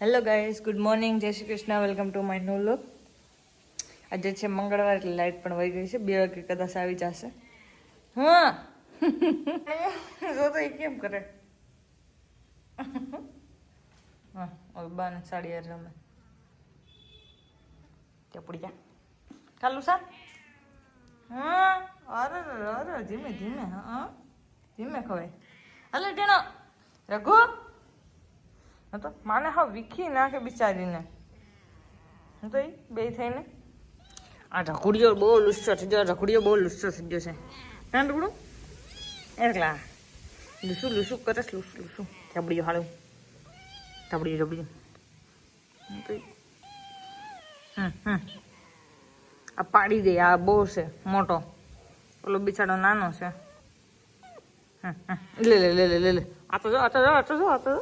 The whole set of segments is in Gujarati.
હેલો ગાઈઝ, ગુડ મોર્નિંગ, જય Shri Krishna, welcome to my new vlog. આજે છે મંગળવાર એટલે લાઇટ પણ વહી ગઈ છે. 2 વાગે કદાચ આવી જશે. હા જો તો એ કેમ કરે. હા હવે બાને સાડી રમે ત્યાં પડી જા ખાલું સા. હા અરે અરે ધીમે ધીમે. હા ધીમે ખવાય. હલો ટેણો રઘુ તો માને હા વીખી નાખે બિચારીને. હું તો એ બે થઈને આ રખુડિયો બહુ લુસ્સો થઈ ગયો. રખુડિયો બહુ લુસ્સો થઈ ગયો છે. હા ટુકડું એટલા લૂસું લૂસું કરે લૂસું લૂસું થબડીયું હાળું થબડીયું થબડીયું. આ પાડી દે. આ બહુ છે મોટો, ઓલો બિચારો નાનો છે. લે લે લે લે લે લે આ તો જો આ તો જો આ તો જો આ તો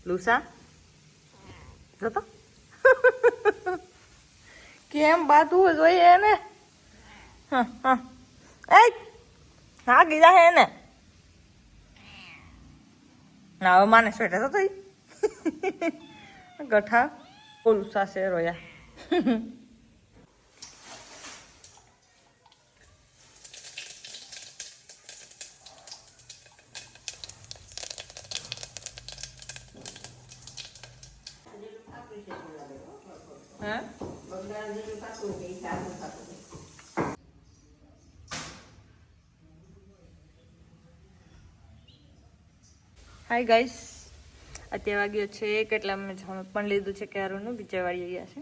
લુસા જતો કેમ બાતું જોઈએ એને. હા ગીધા હે એને ના હવે માને સ્વેટર તો ગઠા ઓલું સાસે રોયા. હાય ગાઈસ, અત્યારે વાગ્યો છે કેટલા મેં જમણ પણ લીધું છે ક્યારનું. બીજા વાળી ગયા છે.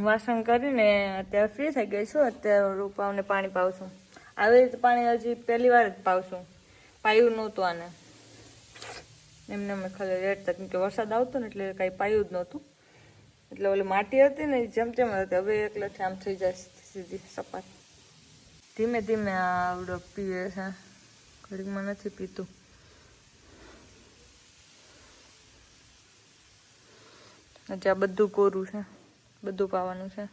વાસણ કરીને અત્યારે ફ્રી થઈ ગઈ છું. અત્યારે રૂપાઓને પાણી પાઉં છું. આવી રીતે પાણી હજી પહેલી વાર જ પાઉં છું. પાયું નહોતું આને એમને અમે ખાલી રેડતા, કેમ કે વરસાદ આવતો ને એટલે કાંઈ પાયું જ નહોતું. એટલે ઓલી માટી હતી ને એ જેમ તેમ હતી. હવે એકલાથી આમ થઈ જાય સીધી સપાટ. ધીમે ધીમે આવડો પીએ છે, ઘડીકમાં નથી પીતું. હજી આ બધું કોરું છે, બધું પાવાનું છે.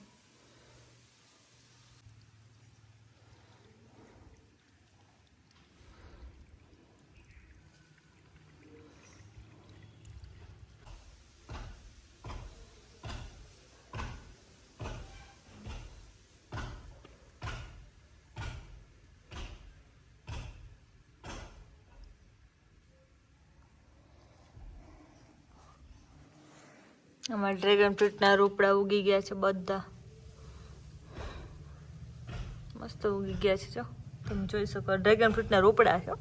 અમારા ડ્રેગન ફ્રૂટના રોપડા ઉગી ગયા છે બધા. મસ્ત ઉગી ગયા છે. જો તમે જોઈ શકો, ડ્રેગન ફ્રૂટના રોપડા છે.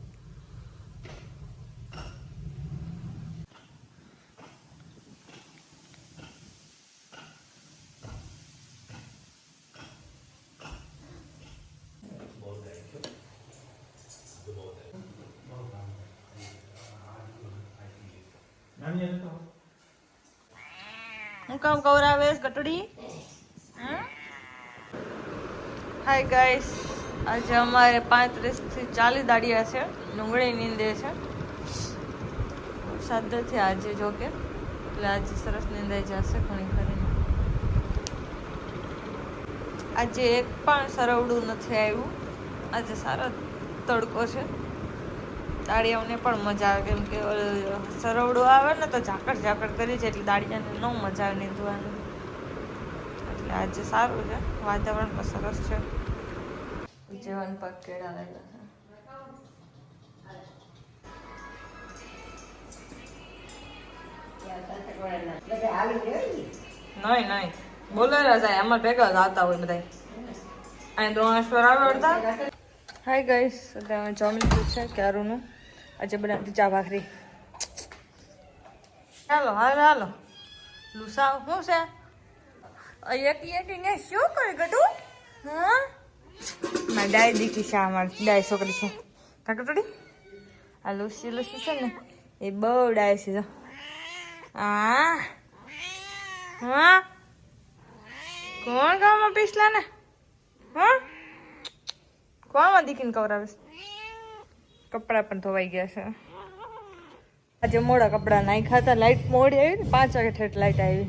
હું કામ કવરાવેશ ગટડી. હાય ગાઈસ, આજે અમારે 35 થી 40 દાડિયા છે. ડુંગળી નીંદે છે. વરસાદ નથી આજે જો કે, એટલે આજે સરસ નીંદાઈ જશે ઘણી ખરી. આજે એક પણ સરવડું નથી આવ્યું. આજે સારો તડકો છે. દાળિયાઓને પણ મજા આવે, કેમ કે સરવડું આવે ને તો ઝાકળ ઝાકળ કરી છે, એટલે દાળિયાને ન મજા આવે નીંદવાની. એટલે આજે સારું છે, વાતાવરણ પણ સરસ છે. જેવન પાક કેળા લાગ્યા છે. નહીં નહીં બોલેલા જાય, આમાં ભેગા આવતા હોય બધા. અહીં દ્રોણેશ્વર આવે અડધા. હાય ગાઈસ, અત્યારે જમી લીધું છે ક્યારુંનું. આજે બનાવતી ચા ભાખરી. હાલો હાલો હાલો લુસા શું છે અહીંયા શું કરે ગટું. હા મારી ડાય દીકરી છે, અમારી ડાય છોકરી છે કાકટોડી. આ લુસી લુસી છે ને એ બહુ ડાય છે. જો હા હા કોણ ગામમાં પીસલા ને. હા કોણમાં દીકરીને કવરાવે. કપડાં પણ ધોવાઈ ગયા છે. આજે મોડા કપડાં નાખ્યા હતા. લાઇટ મોડી આવી ને, 5 વાગે ઠેઠ લાઇટ આવી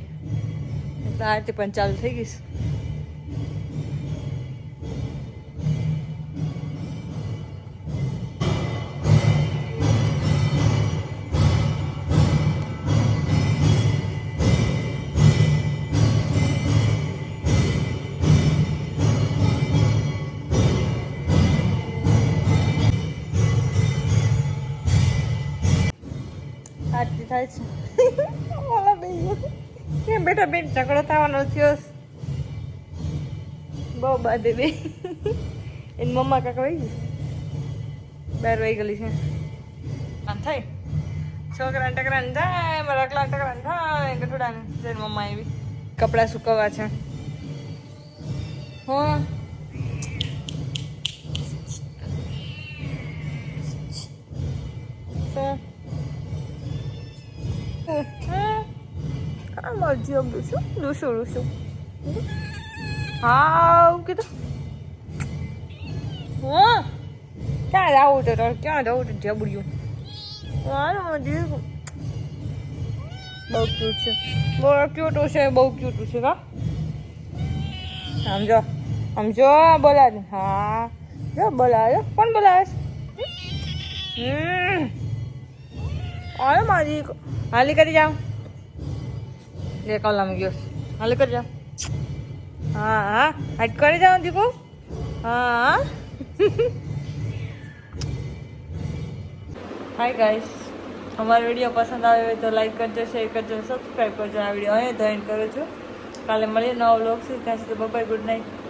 એટલે આરતી પણ ચાલુ થઈ ગઈ. થાય છે ઓલા બે કેમ બેટા બેન ઝઘડો થવાનો થયો બહુ બાદે બે એની મમ્મા કાકા વહી ગઈ બહાર વહી ગયેલી છે આમ થાય છોકરા ટકરાને થાય મારા અકલા ટકરાને થાય ગઠોડાને જઈને મમ્મા આવી કપડાં સુકવવા છે હા મરજી આમ ડૂસું હા કીધું હા ક્યાં જવું તો ક્યાં જવું તો જબડ્યું મરજી બહુ ક્યુટ છે બહુ ક્યુટ છે કા સમજો બોલા હા જો બોલાવે કોણ બોલાવે અરે મારી હાલી કરી જાઓ એ કલામ ગયો હાલી કરી જાઓ હા હાટ કરી જાઓ દીકુ હા હાય ગાઈસ અમારો વિડીયો પસંદ આવે તો લાઈક કરજો શેર કરજો સબસ્ક્રાઈબ કરજો આ વિડીયો અહીંયા ધોઈને કરું છું કાલે મળીએ નવો વ્લોગ છે ત્યાં સુધી બાય ગુડ નાઇટ